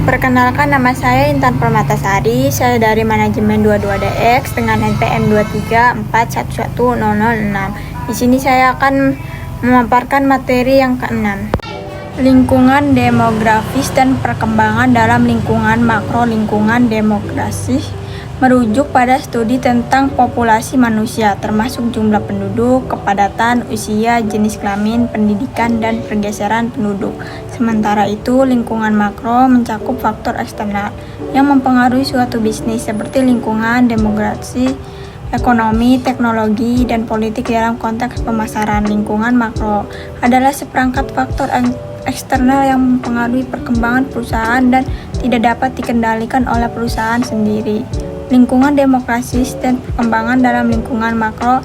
Perkenalkan, nama saya Intan Permatasari. Saya dari manajemen 22DX dengan NPM 234111006. Di sini saya akan memaparkan materi yang keenam. Lingkungan demografis dan perkembangan dalam lingkungan makro. Lingkungan demografis merujuk pada studi tentang populasi manusia, termasuk jumlah penduduk, kepadatan, usia, jenis kelamin, pendidikan, dan pergeseran penduduk. Sementara itu, lingkungan makro mencakup faktor eksternal yang mempengaruhi suatu bisnis, seperti lingkungan demografi, ekonomi, teknologi, dan politik dalam konteks pemasaran. Lingkungan makro adalah seperangkat faktor eksternal yang mempengaruhi perkembangan perusahaan dan tidak dapat dikendalikan oleh perusahaan sendiri. Lingkungan demografis dan perkembangan dalam lingkungan makro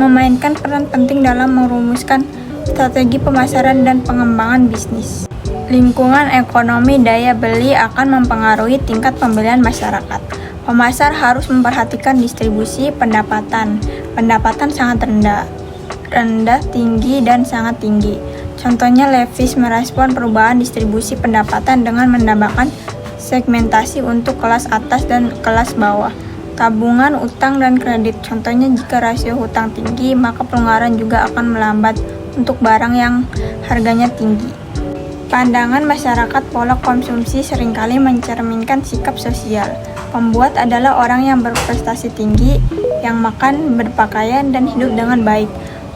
memainkan peran penting dalam merumuskan strategi pemasaran dan pengembangan bisnis. Lingkungan ekonomi daya beli akan mempengaruhi tingkat pembelian masyarakat. Pemasar harus memperhatikan distribusi pendapatan. Pendapatan sangat rendah, tinggi, dan sangat tinggi. Contohnya, Levi's merespon perubahan distribusi pendapatan dengan menambahkan segmentasi untuk kelas atas dan kelas bawah. Tabungan, utang, dan kredit. Contohnya, jika rasio hutang tinggi, maka pengeluaran juga akan melambat untuk barang yang harganya tinggi. Pandangan masyarakat pola konsumsi seringkali mencerminkan sikap sosial. Pembuat adalah orang yang berprestasi tinggi, yang makan, berpakaian, dan hidup dengan baik.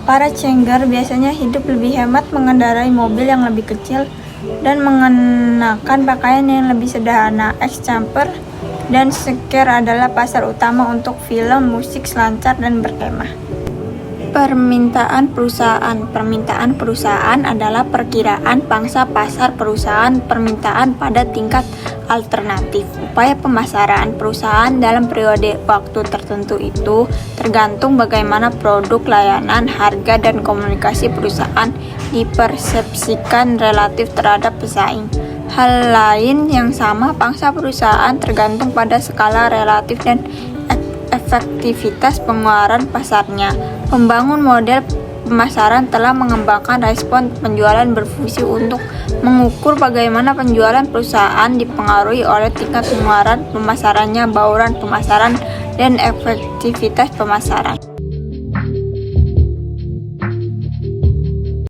Para cengger biasanya hidup lebih hemat, mengendarai mobil yang lebih kecil, dan mengenakan pakaian yang lebih sederhana. Camper dan Scare adalah pasar utama untuk film, musik, selancar, dan berkemah. Permintaan perusahaan adalah perkiraan pangsa pasar perusahaan permintaan pada tingkat alternatif. Upaya pemasaran perusahaan dalam periode waktu tertentu itu tergantung bagaimana produk, layanan, harga, dan komunikasi perusahaan dipersepsikan relatif terhadap pesaing. Hal lain yang sama, pangsa perusahaan tergantung pada skala relatif dan efektivitas pengeluaran pasarnya. Pembangun model pemasaran telah mengembangkan respon penjualan berfungsi untuk mengukur bagaimana penjualan perusahaan dipengaruhi oleh tingkat pengeluaran pemasarannya, bauran pemasaran, dan efektivitas pemasaran.